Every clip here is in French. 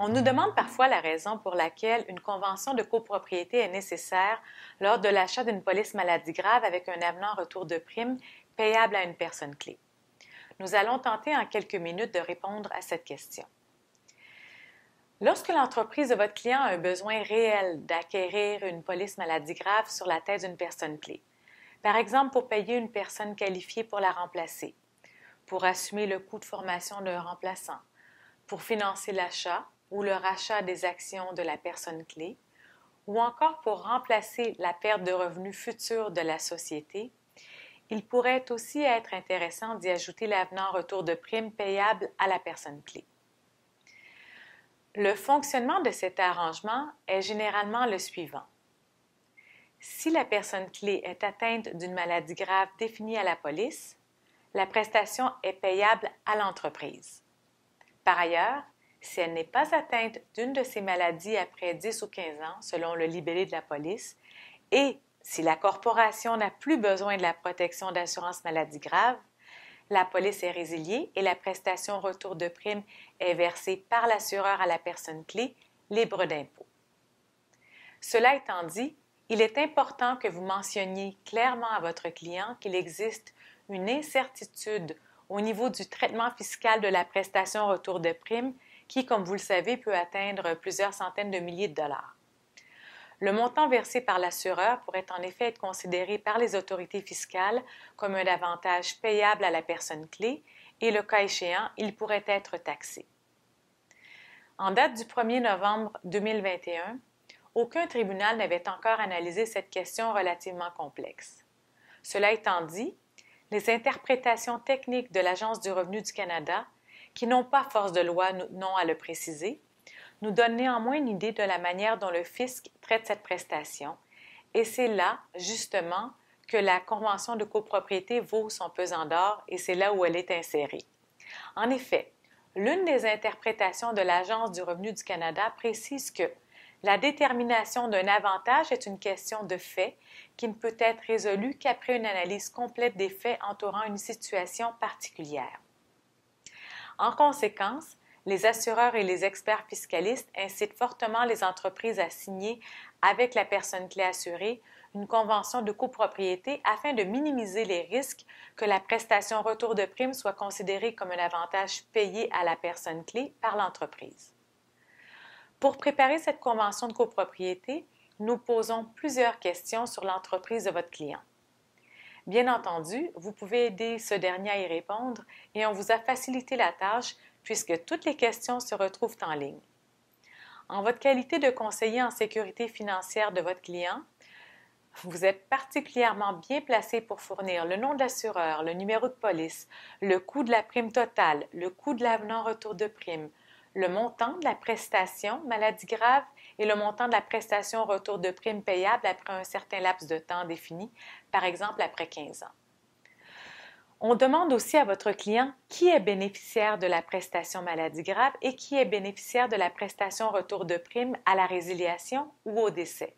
On nous demande parfois la raison pour laquelle une convention de copropriété est nécessaire lors de l'achat d'une police maladie grave avec un avenant retour de prime payable à une personne clé. Nous allons tenter en quelques minutes de répondre à cette question. Lorsque l'entreprise de votre client a un besoin réel d'acquérir une police maladie grave sur la tête d'une personne clé, par exemple pour payer une personne qualifiée pour la remplacer, pour assumer le coût de formation d'un remplaçant, pour financer l'achat ou le rachat des actions de la personne clé, ou encore pour remplacer la perte de revenus futurs de la société, il pourrait aussi être intéressant d'y ajouter l'avenant retour de prime payable à la personne clé. Le fonctionnement de cet arrangement est généralement le suivant. Si la personne clé est atteinte d'une maladie grave définie à la police, la prestation est payable à l'entreprise. Par ailleurs, si elle n'est pas atteinte d'une de ces maladies après 10 ou 15 ans, selon le libellé de la police, et si la corporation n'a plus besoin de la protection d'assurance maladie grave, la police est résiliée et la prestation retour de prime est versée par l'assureur à la personne clé, libre d'impôt. Cela étant dit, il est important que vous mentionniez clairement à votre client qu'il existe une incertitude au niveau du traitement fiscal de la prestation retour de prime qui, comme vous le savez, peut atteindre plusieurs centaines de milliers de dollars. Le montant versé par l'assureur pourrait en effet être considéré par les autorités fiscales comme un avantage payable à la personne clé et, le cas échéant, il pourrait être taxé. En date du 1er novembre 2021, aucun tribunal n'avait encore analysé cette question relativement complexe. Cela étant dit, les interprétations techniques de l'Agence du revenu du Canada, qui n'ont pas force de loi, non à le préciser, nous donnent néanmoins une idée de la manière dont le fisc traite cette prestation, et c'est là, justement, que la Convention de copropriété vaut son pesant d'or et c'est là où elle est insérée. En effet, l'une des interprétations de l'Agence du revenu du Canada précise que la détermination d'un avantage est une question de fait qui ne peut être résolue qu'après une analyse complète des faits entourant une situation particulière. En conséquence, les assureurs et les experts fiscalistes incitent fortement les entreprises à signer avec la personne clé assurée une convention de copropriété afin de minimiser les risques que la prestation retour de prime soit considérée comme un avantage payé à la personne clé par l'entreprise. Pour préparer cette convention de copropriété, nous posons plusieurs questions sur l'entreprise de votre client. Bien entendu, vous pouvez aider ce dernier à y répondre et on vous a facilité la tâche puisque toutes les questions se retrouvent en ligne. En votre qualité de conseiller en sécurité financière de votre client, vous êtes particulièrement bien placé pour fournir le nom de l'assureur, le numéro de police, le coût de la prime totale, le coût de l'avenant retour de prime, le montant de la prestation maladie grave et le montant de la prestation retour de prime payable après un certain laps de temps défini, par exemple après 15 ans. On demande aussi à votre client qui est bénéficiaire de la prestation maladie grave et qui est bénéficiaire de la prestation retour de prime à la résiliation ou au décès.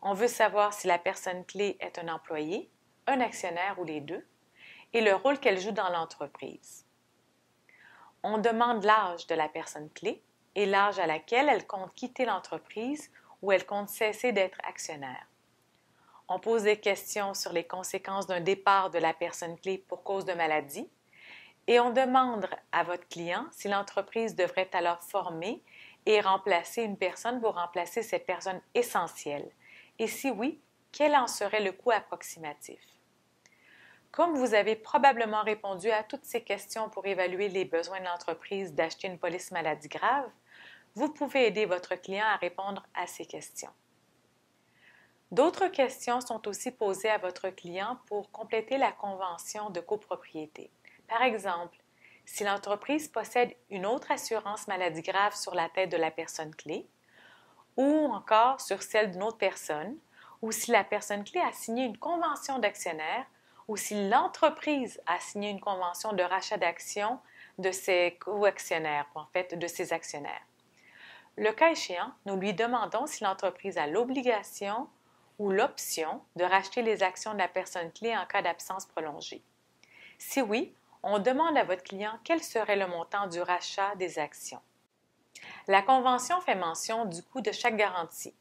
On veut savoir si la personne clé est un employé, un actionnaire ou les deux, et le rôle qu'elle joue dans l'entreprise. On demande l'âge de la personne clé et l'âge à laquelle elle compte quitter l'entreprise ou elle compte cesser d'être actionnaire. On pose des questions sur les conséquences d'un départ de la personne clé pour cause de maladie et on demande à votre client si l'entreprise devrait alors former et remplacer une personne pour remplacer cette personne essentielle et si oui, quel en serait le coût approximatif. Comme vous avez probablement répondu à toutes ces questions pour évaluer les besoins de l'entreprise d'acheter une police maladie grave, vous pouvez aider votre client à répondre à ces questions. D'autres questions sont aussi posées à votre client pour compléter la convention de copropriété. Par exemple, si l'entreprise possède une autre assurance maladie grave sur la tête de la personne clé, ou encore sur celle d'une autre personne, ou si la personne clé a signé une convention d'actionnaire, ou si l'entreprise a signé une convention de rachat d'actions de ses co-actionnaires, en fait, de ses actionnaires. Le cas échéant, nous lui demandons si l'entreprise a l'obligation ou l'option de racheter les actions de la personne clé en cas d'absence prolongée. Si oui, on demande à votre client quel serait le montant du rachat des actions. La Convention fait mention du coût de chaque garantie,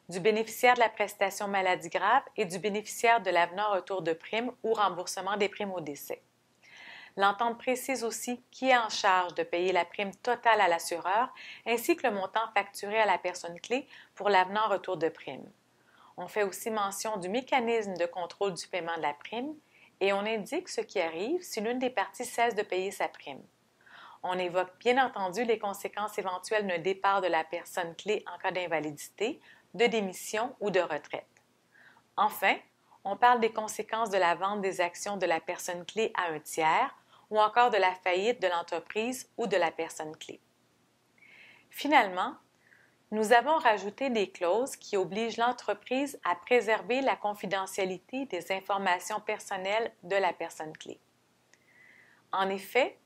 du bénéficiaire de la prestation maladie grave et du bénéficiaire de l'avenant retour de prime ou remboursement des primes au décès. L'entente précise aussi qui est en charge de payer la prime totale à l'assureur ainsi que le montant facturé à la personne clé pour l'avenant retour de prime. On fait aussi mention du mécanisme de contrôle du paiement de la prime et on indique ce qui arrive si l'une des parties cesse de payer sa prime. On évoque bien entendu les conséquences éventuelles d'un départ de la personne clé en cas d'invalidité, de démission ou de retraite. Enfin, on parle des conséquences de la vente des actions de la personne clé à un tiers ou encore de la faillite de l'entreprise ou de la personne clé. Finalement, nous avons rajouté des clauses qui obligent l'entreprise à préserver la confidentialité des informations personnelles de la personne clé. En effet,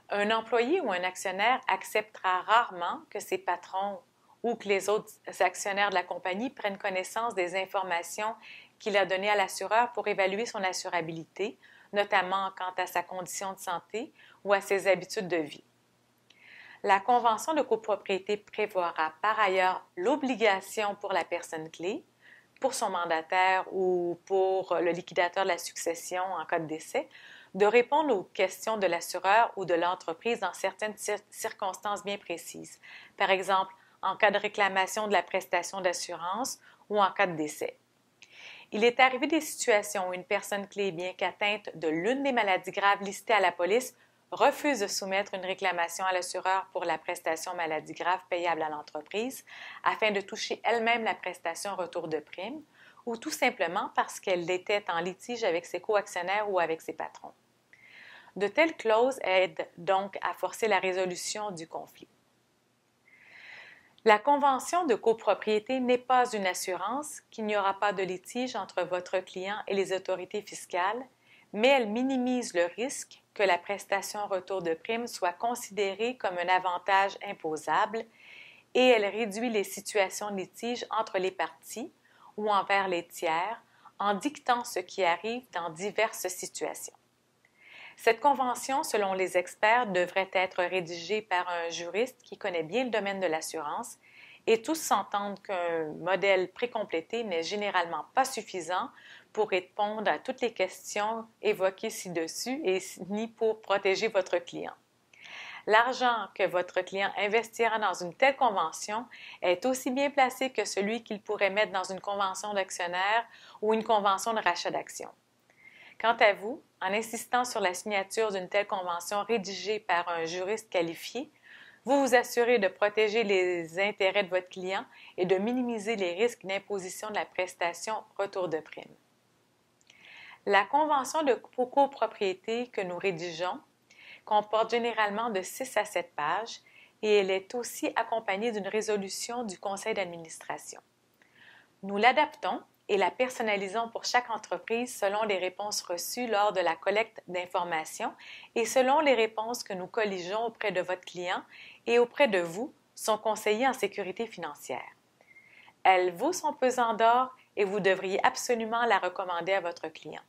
un employé ou un actionnaire acceptera rarement que ses patrons ou que les autres actionnaires de la compagnie prennent connaissance des informations qu'il a données à l'assureur pour évaluer son assurabilité, notamment quant à sa condition de santé ou à ses habitudes de vie. La Convention de copropriété prévoira par ailleurs l'obligation pour la personne clé, pour son mandataire ou pour le liquidateur de la succession en cas de décès, de répondre aux questions de l'assureur ou de l'entreprise dans certaines circonstances bien précises, par exemple en cas de réclamation de la prestation d'assurance ou en cas de décès. Il est arrivé des situations où une personne clé, bien qu'atteinte de l'une des maladies graves listées à la police, refuse de soumettre une réclamation à l'assureur pour la prestation maladie grave payable à l'entreprise afin de toucher elle-même la prestation retour de prime ou tout simplement parce qu'elle était en litige avec ses coactionnaires ou avec ses patrons. De telles clauses aident donc à forcer la résolution du conflit. La convention de copropriété n'est pas une assurance qu'il n'y aura pas de litige entre votre client et les autorités fiscales, mais elle minimise le risque que la prestation retour de prime soit considérée comme un avantage imposable et elle réduit les situations de litige entre les parties ou envers les tiers en dictant ce qui arrive dans diverses situations. Cette convention, selon les experts, devrait être rédigée par un juriste qui connaît bien le domaine de l'assurance et tous s'entendent qu'un modèle précomplété n'est généralement pas suffisant pour répondre à toutes les questions évoquées ci-dessus et ni pour protéger votre client. L'argent que votre client investira dans une telle convention est aussi bien placé que celui qu'il pourrait mettre dans une convention d'actionnaire ou une convention de rachat d'actions. Quant à vous, en insistant sur la signature d'une telle convention rédigée par un juriste qualifié, vous vous assurez de protéger les intérêts de votre client et de minimiser les risques d'imposition de la prestation retour de prime. La convention de copropriété que nous rédigeons comporte généralement de 6 à 7 pages et elle est aussi accompagnée d'une résolution du conseil d'administration. Nous l'adaptons et la personnalisons pour chaque entreprise selon les réponses reçues lors de la collecte d'informations et selon les réponses que nous colligeons auprès de votre client et auprès de vous, son conseiller en sécurité financière. Elle vaut son pesant d'or et vous devriez absolument la recommander à votre client.